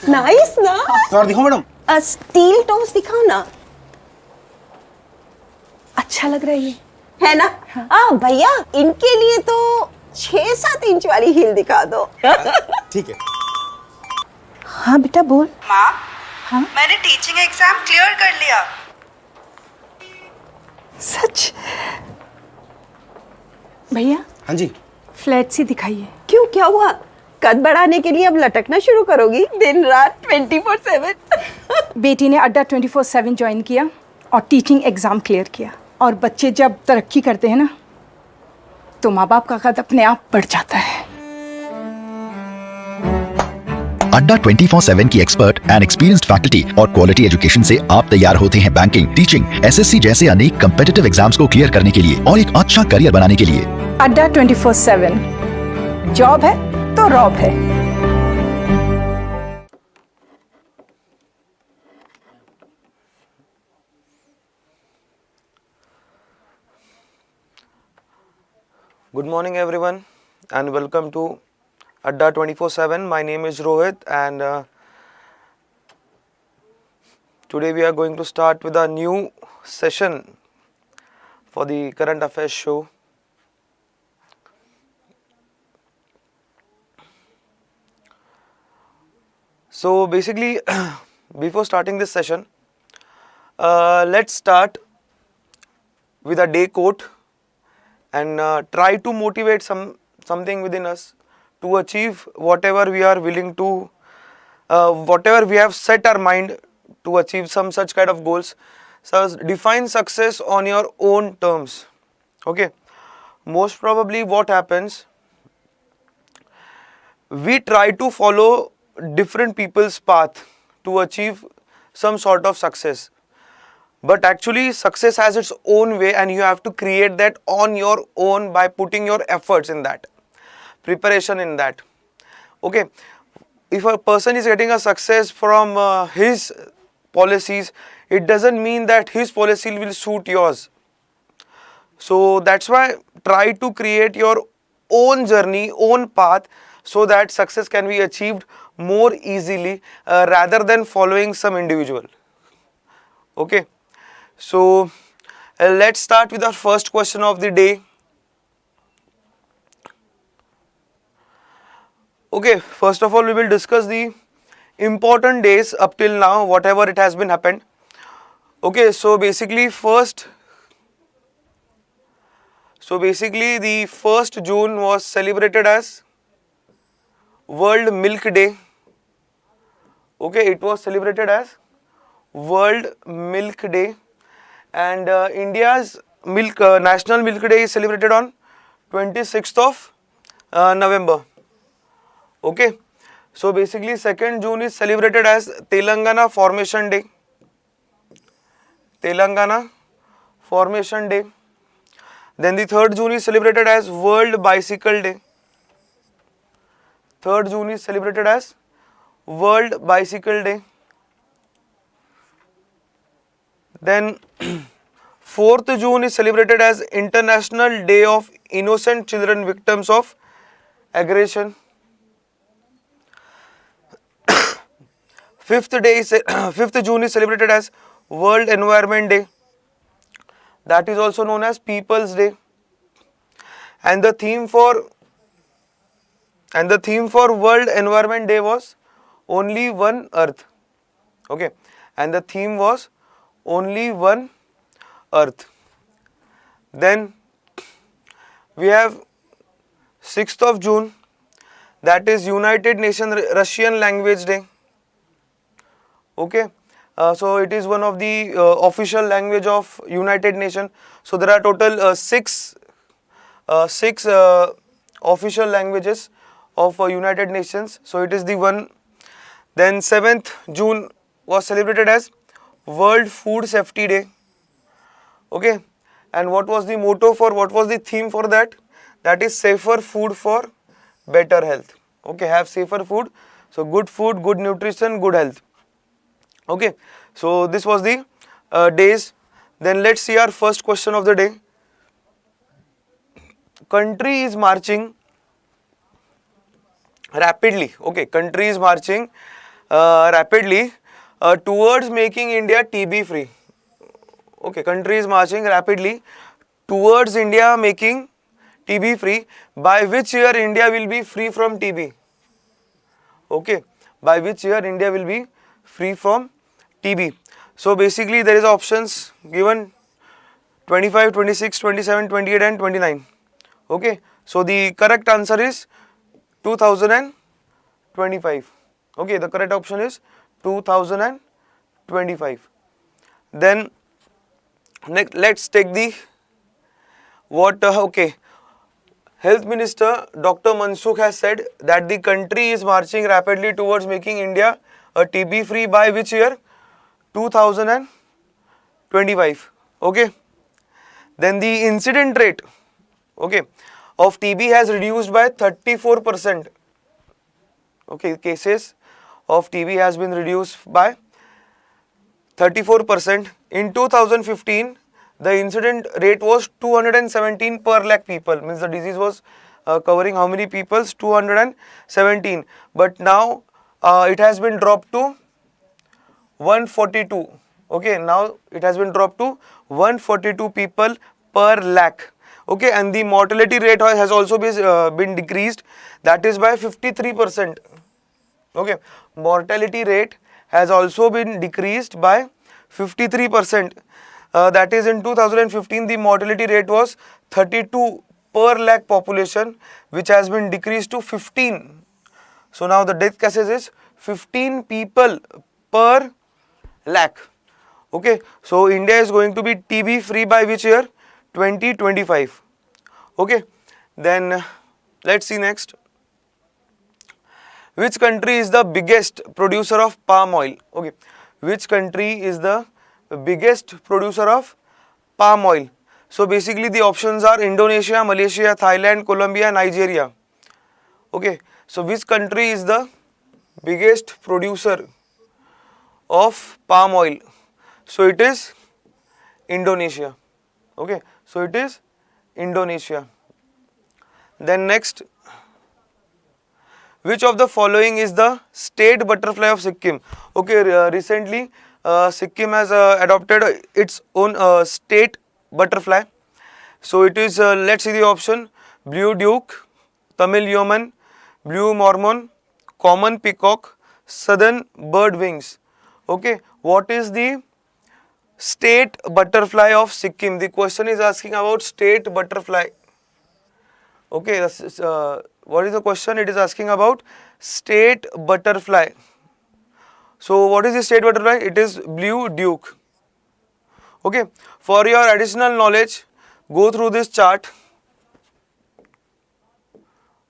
Nice ना? और दिखाओ मैडम। स्टील टोस दिखाओ ना। अच्छा लग रहा है ये, है ना? हाँ भैया, इनके लिए तो 6-7 इंच वाली हील दिखा दो। ठीक है। हाँ बेटा बोल। माँ, हाँ मैंने टीचिंग एग्जाम क्लियर कर लिया। सच? भैया हाँ जी। फ्लैट सी दिखाइए। क्यों, क्या हुआ? कद बढ़ाने के लिए अब लटकना शुरू करोगी दिन रात 24/7? बेटी ने अड्डा 24/7 ज्वाइन किया और टीचिंग एग्जाम क्लियर किया। और बच्चे जब तरक्की करते हैं ना, तो माँ बाप का कद अपने आप बढ़ जाता है। अड्डा 24/7 की एक्सपर्ट एंड एक्सपीरियंस्ड फैकल्टी और क्वालिटी एजुकेशन से आप तैयार होते हैं बैंकिंग, टीचिंग, एसएससी जैसे अनेक कम्पिटिटिव एग्जाम्स को क्लियर करने के लिए और एक अच्छा करियर बनाने के लिए। अड्डा 24/7 जॉब है तो रॉब है। Good morning everyone and welcome to Adda 24/7. My name is Rohit and today we are going to start with a new session for the current affairs show. So basically before starting this session, let's start with a day quote and try to motivate something within us to achieve whatever we are willing to, whatever we have set our mind to achieve some such kind of goals. So define success on your own terms. Okay, most probably what happens, we try to follow different people's path to achieve some sort of success. But actually success has its own way and you have to create that on your own by putting your efforts in that, preparation in that. Okay, if a person is getting a success from his policies, it doesn't mean that his policy will suit yours. So that's why try to create your own journey, own path, so that success can be achieved more easily rather than following some individual. Okay. So let's start with our first question of the day. Okay, first of all we will discuss the important days up till now, whatever it has been happened. Okay, so basically the 1st June was celebrated as World Milk Day. Okay, it was celebrated as World Milk Day. And India's National Milk Day is celebrated on 26th of November. Okay, so basically 2nd June is celebrated as Telangana Formation Day. Telangana Formation Day. Then the 3rd June is celebrated as World Bicycle Day. 3rd June is celebrated as World Bicycle Day. Then 4th June is celebrated as International Day of Innocent Children Victims of Aggression. 5th June is celebrated as World Environment Day. That is also known as People's Day. And the theme for World Environment Day was Only One Earth. Okay, and the theme was Only One Earth. Then we have 6th of June, that is United Nations Russian Language Day. Okay, so it is one of the official language of United Nations. So there are total six official languages of United Nations. So it is the one. Then 7th June was celebrated as World Food Safety Day. Okay, and what was the theme for that? That is safer food for better health. Okay, have safer food, so good food, good nutrition, good health. Okay, so this was the days. Then let's see our first question of the day. Country is marching rapidly. Okay, country is marching rapidly towards making India TB free. Okay, country is marching rapidly towards India making TB free. By which year India will be free from TB? Okay, by which year India will be free from TB? So basically there is options given 25, 26, 27, 28 and 29. Okay, so the correct answer is 2025. Okay, the correct option is 2025. Then next, let's take the okay. Health Minister Dr. Mansukh has said that the country is marching rapidly towards making India a TB free by which year? 2025. Okay. Then the incident rate, okay, of TB has reduced by 34%. Okay, cases of TB has been reduced by 34%. In 2015, the incident rate was 217 per lakh people. Means the disease was covering how many people? 217. But now it has been dropped to 142. Okay, now it has been dropped to 142 people per lakh. Okay, and the mortality rate has also been decreased, that is by 53%. Okay, mortality rate has also been decreased by 53%. That is, in 2015 the mortality rate was 32 per lakh population, which has been decreased to 15. So now the death cases is 15 people per lakh. Okay, so India is going to be TB free by which year? 2025. Okay, then let's see next. Which country is the biggest producer of palm oil? Okay, which country is the biggest producer of palm oil? So basically the options are Indonesia, Malaysia, Thailand, Colombia, Nigeria. Okay, so which country is the biggest producer of palm oil? So it is Indonesia. Okay, so it is Indonesia. Then next, which of the following is the state butterfly of Sikkim? Okay, recently Sikkim has adopted its own state butterfly. So it is, let's see the option: blue duke, Tamil yeoman, blue mormon, common peacock, southern bird wings. Okay, what is the state butterfly of Sikkim? The question is asking about state butterfly. Okay, what is the question? It is asking about state butterfly. So what is the state butterfly? It is blue duke. Okay, for your additional knowledge, go through this chart.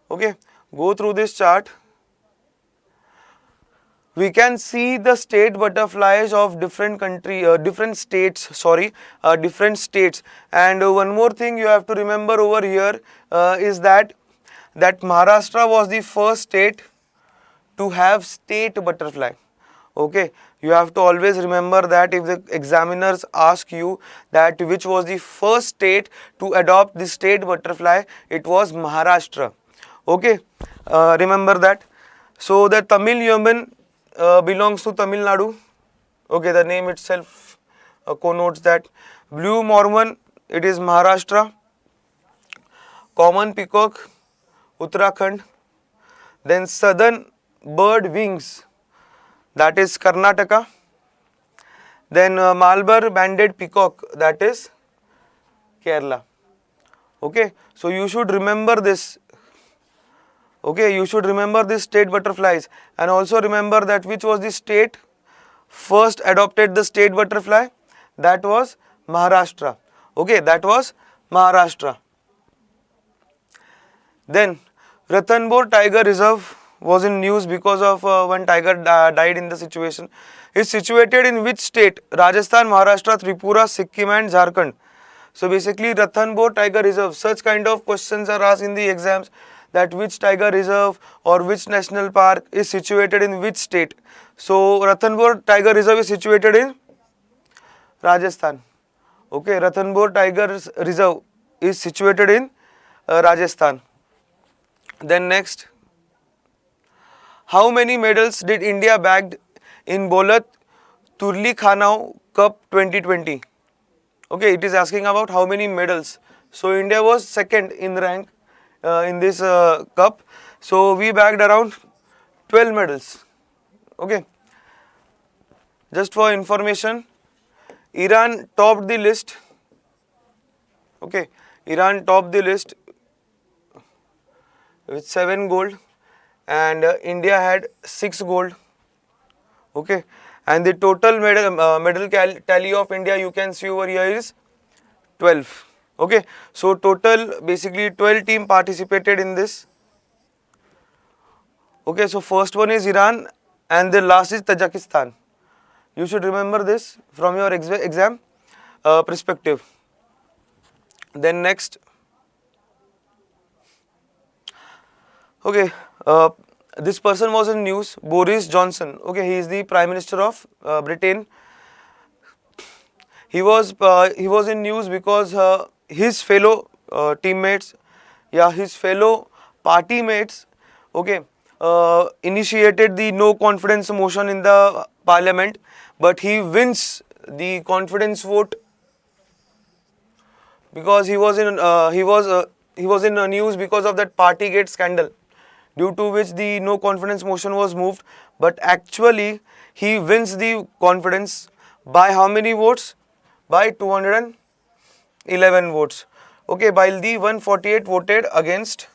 Okay, go through this chart. We can see the state butterflies of different states. And one more thing you have to remember over here is that Maharashtra was the first state to have state butterfly. Okay, you have to always remember that if the examiners ask you that which was the first state to adopt the state butterfly, it was Maharashtra. Okay, remember that. So the Tamil yeoman belongs to Tamil Nadu. Okay, the name itself connotes that. Blue mormon, it is Maharashtra. Common peacock, Uttarakhand. Then southern bird wings, that is Karnataka. Then Malabar banded peacock, that is Kerala. Okay, so you should remember this. Okay, you should remember these state butterflies, and also remember that which was the state first adopted the state butterfly? That was Maharashtra. Okay, that was Maharashtra. Then Rathanbor Tiger Reserve was in news because of one tiger died in the situation. Is situated in which state? Rajasthan, Maharashtra, Tripura, Sikkim and Jharkhand. So basically Rathanbor Tiger Reserve, such kind of questions are asked in the exams, that which tiger reserve or which national park is situated in which state. So Rathanbor Tiger Reserve is situated in Rajasthan. Okay, Rathanbor Tiger Reserve is situated in Rajasthan. Then next, how many medals did India bagged in Bola Turli Khanao Cup 2020? Okay, it is asking about how many medals. So India was second in rank in this cup. So we bagged around 12 medals. Okay. Just for information, Iran topped the list. Okay, Iran topped the list with 7 gold, and India had 6 gold. Okay, and the total medal tally of India you can see over here is 12. Okay, so total basically 12 team participated in this. Okay, so first one is Iran and the last is Tajikistan. You should remember this from your exam perspective. Then next, okay, this person was in news, Boris Johnson. Okay, he is the Prime Minister of Britain. He was in news because his fellow teammates, his fellow party mates, okay, initiated the no confidence motion in the parliament, but he wins the confidence vote because he was in news because of that Partygate scandal, due to which the no confidence motion was moved. But actually, he wins the confidence by how many votes? By 211 votes. Okay, while the 148 voted against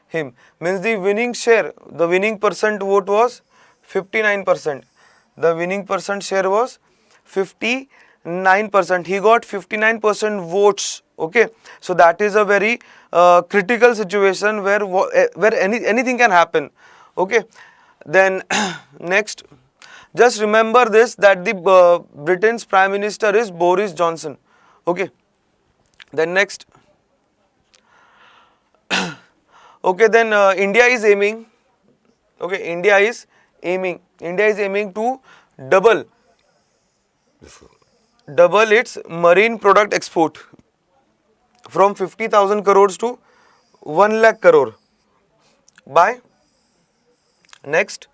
him. Means the winning share, the winning percent vote was 59%. The winning percent share was 59%. He got 59% votes. Okay, so that is a very critical situation where anything can happen. Okay, then next, just remember this, that the Britain's Prime Minister is Boris Johnson. Okay, then next, okay, then India is aiming. Okay, India is aiming to double its marine product export from 50,000 crores to 1 lakh crore by next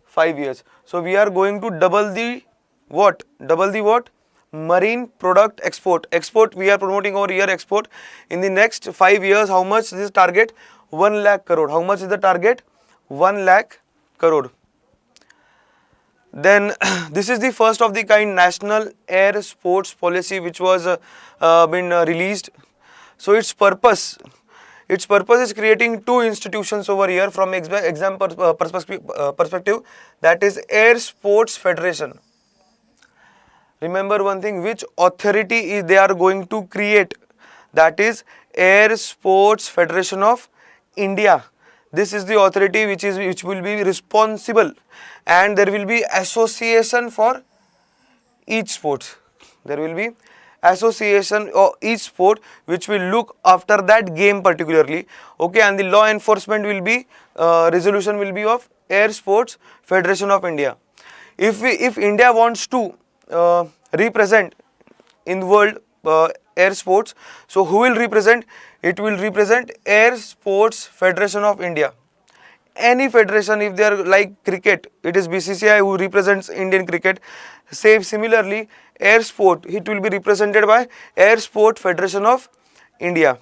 5 years. So we are going to double the what? Marine product export. We are promoting over here export. In the next 5 years, how much is this target? 1 lakh crore. How much is the target? 1 lakh crore. Then this is the first of the kind National Air Sports Policy which was been released. So its purpose is creating 2 institutions over here from exam perspective, that is Air Sports Federation. Remember one thing, which authority is they are going to create, that is Air Sports Federation of India. This is the authority which will be responsible, and there will be association for each sport. There will be association of each sport which will look after that game particularly. Okay, and the law enforcement will be resolution will be of Air Sports Federation of India. If India wants to represent in the world air sports, so who will represent? It will represent Air Sports Federation of India. Any federation, if they are like cricket, it is BCCI who represents Indian cricket. Similarly, air sport, it will be represented by Air Sport Federation of India.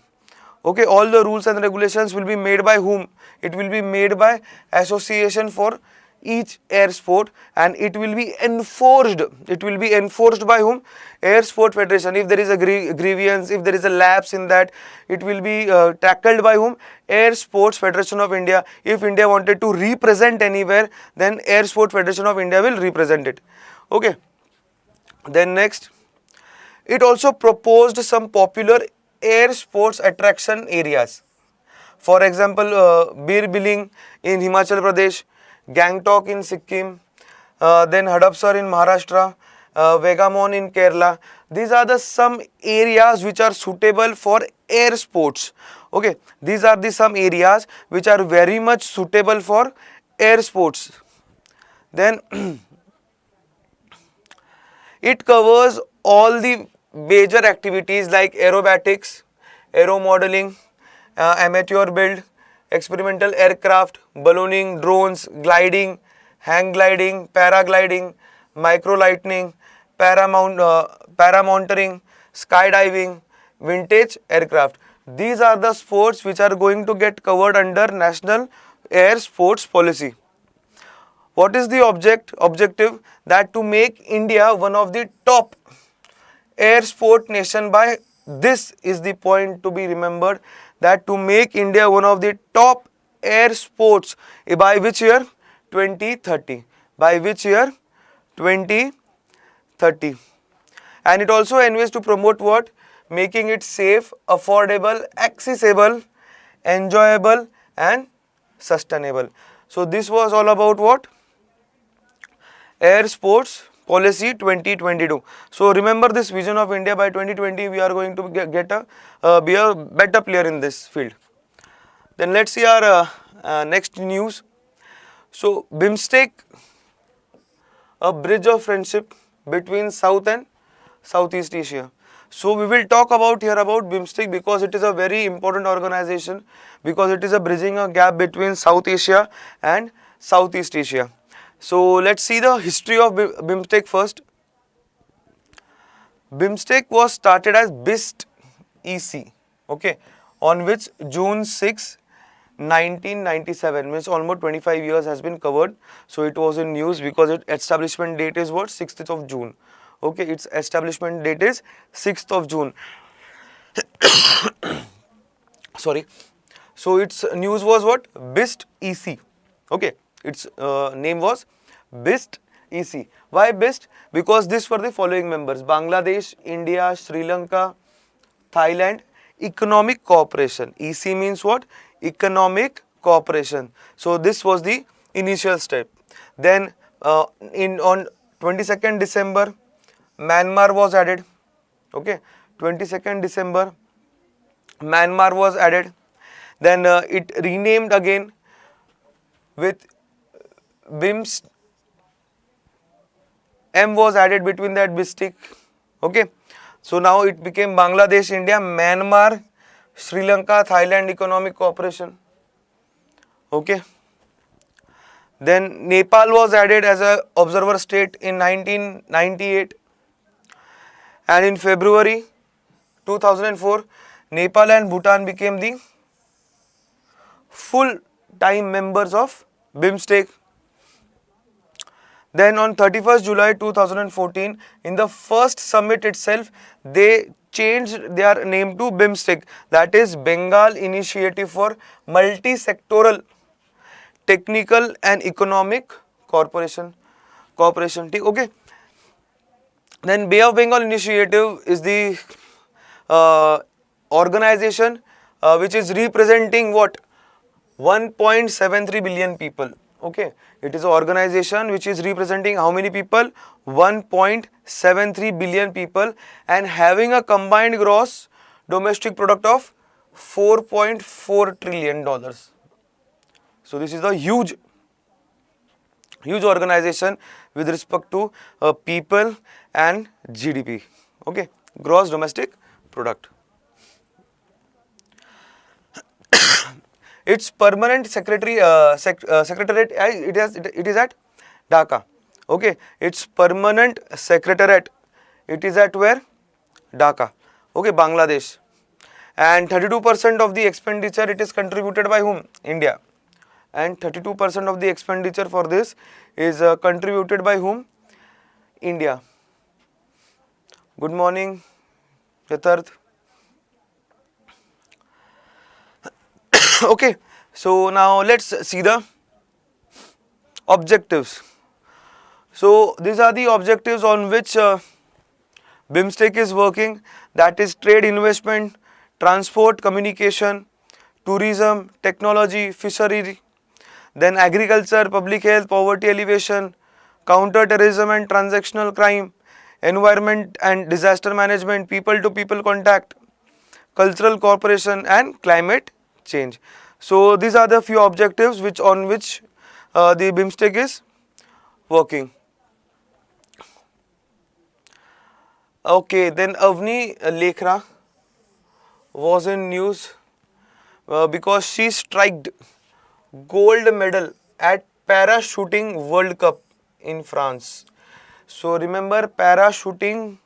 Okay, all the rules and regulations will be made by whom? It will be made by association for each air sport, and it will be enforced. It will be enforced by whom? Air Sport Federation. If there is a grievance, if there is a lapse in that, it will be tackled by whom? Air Sports Federation of India. If India wanted to represent anywhere, then Air Sport Federation of India will represent it. Okay. Then next, it also proposed some popular air sports attraction areas. For example, Bir Biling in Himachal Pradesh, Gangtok in Sikkim, then Hadapsar in Maharashtra, Vegamon in Kerala. These are the some areas which are suitable for air sports. Okay, these are the some areas which are very much suitable for air sports. Then it covers all the major activities like aerobatics, aero modeling, amateur build, experimental aircraft, ballooning, drones, gliding, hang gliding, paragliding, micro lightning, paramountering, skydiving, vintage aircraft. These are the sports which are going to get covered under National Air Sports Policy. What is the objective? That to make India one of the top air sport nation. By this is the point to be remembered, that to make India one of the top air sports by which year? 2030. By which year? 2030. And it also envies to promote what? Making it safe, affordable, accessible, enjoyable and sustainable. So this was all about what? Air Sports Policy 2022. So remember this vision of India. By 2020 we are going to be a better player in this field. Then let's see our next news. So BIMSTEC, a bridge of friendship between South and Southeast Asia. So we will talk about here about BIMSTEC because it is a very important organization, because it is a bridging a gap between South Asia and Southeast Asia. So let's see the history of BIMSTEC first. BIMSTEC was started as BIST EC, okay, on which June 6, 1997, means almost 25 years has been covered. So it was in news because its establishment date is what? 6th of June. Okay, its establishment date is 6th of June. Sorry. So its news was what? BIST EC. Okay, its name was BIST EC. Why BIST? Because this were the following members: Bangladesh, India, Sri Lanka, Thailand, Economic Cooperation. EC means what? Economic Cooperation. So this was the initial step. Then on 22nd December, Myanmar was added. Okay, 22nd December, Myanmar was added. Then it renamed again with BIMS. M was added between that BISTEC. Okay, so now it became Bangladesh, India, Myanmar, Sri Lanka, Thailand Economic Cooperation. Okay. Then Nepal was added as an observer state in 1998. And in February 2004, Nepal and Bhutan became the full-time members of BIMSTEC. Then on 31st July 2014, in the first summit itself, they changed their name to BIMSTEC, that is Bengal Initiative for Multi-Sectoral Technical and Economic Cooperation. Okay. Then Bay of Bengal Initiative is the organization which is representing what? 1.73 billion people. Okay, it is an organization which is representing how many people? 1.73 billion people and having a combined gross domestic product of $4.4 trillion. So this is a huge organization with respect to people and GDP. Okay, gross domestic product. Its permanent secretariat it is at Dhaka. Okay, its permanent secretariat it is at where? Dhaka. Okay, Bangladesh. And 32% of the expenditure it is contributed by whom? India. And 32% of the expenditure for this is contributed by whom? India. Good morning, Yatarth. Okay, so now let's see the objectives. So these are the objectives on which BIMSTEC is working, that is trade, investment, transport, communication, tourism, technology, fishery, then agriculture, public health, poverty alleviation, counter terrorism and transactional crime, environment and disaster management, people to people contact, cultural cooperation and climate change. So these are the few objectives on which the BIMSTEC is working. Okay, then Avni Lekhra was in news because she striked gold medal at parachuting World Cup in France. So remember, parachuting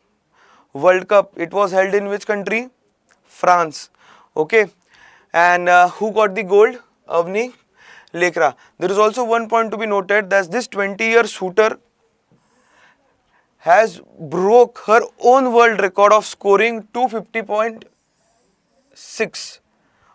World Cup, it was held in which country? France. Okay. And who got the gold? Avni Lekra. There is also one point to be noted, that this 20-year shooter has broke her own world record of scoring 250.6.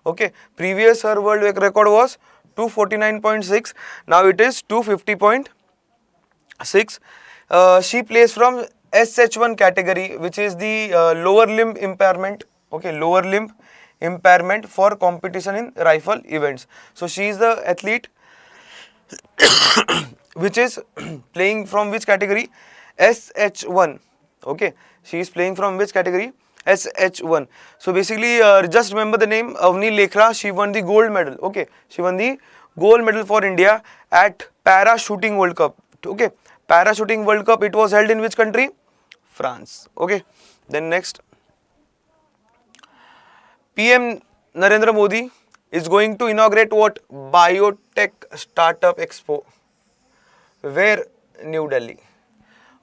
Okay, previous her world record was 249.6. Now it is 250.6. She plays from SH1 category, which is the lower limb impairment. Okay, lower limb impairment for competition in rifle events. So she is the athlete which is playing from which category? SH1. Okay, she is playing from which category? SH1. So basically, just remember the name Avni Lekra. She won the gold medal. Okay, she won the gold medal for India at parachuting World Cup. Okay, parachuting World Cup, it was held in which country? France. Okay, then next, PM Narendra Modi is going to inaugurate what? Biotech Startup Expo. Where? New Delhi.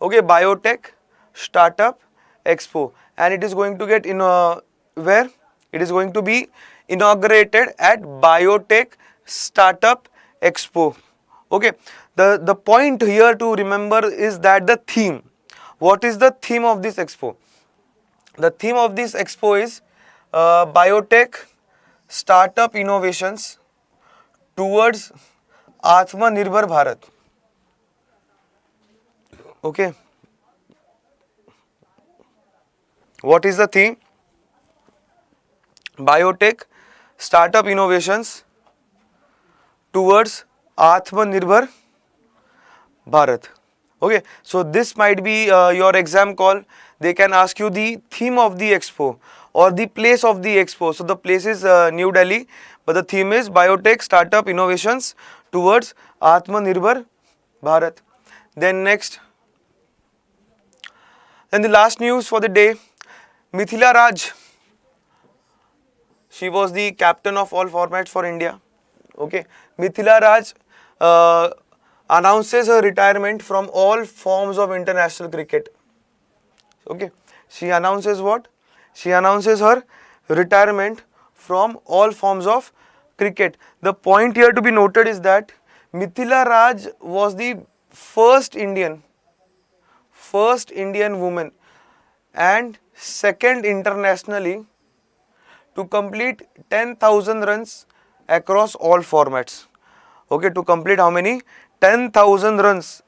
Okay, Biotech Startup Expo, and it is going to get in where? It is going to be inaugurated at Biotech Startup Expo. Okay, the point here to remember is that the theme. What is the theme of this expo? The theme of this expo is biotech startup innovations towards Atmanirbhar Bharat. Okay. What is the theme? Biotech startup innovations towards Atmanirbhar Bharat. Okay, so this might be your exam call. They can ask you the theme of the expo or the place of the expo. So the place is New Delhi, but the theme is biotech startup innovations towards Atmanirbhar Bharat. Then next, then the last news for the day, Mithila Raj. She was the captain of all formats for India. Okay, Mithila Raj announces her retirement from all forms of international cricket. Okay, she announces what? She announces her retirement from all forms of cricket. The point here to be noted is that Mithila Raj was the first Indian woman and second internationally to complete 10,000 runs across all formats. Okay, to complete how many? 10,000 runs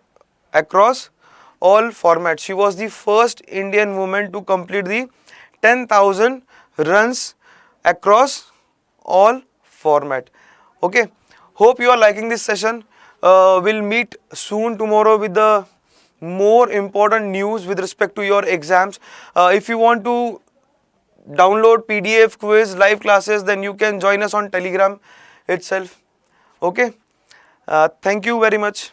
across all formats. She was the first Indian woman to complete the 10,000 runs across all format. Okay, hope you are liking this session. We'll meet soon tomorrow with the more important news with respect to your exams. If you want to download PDF quiz live classes, then you can join us on Telegram itself. Okay, thank you very much.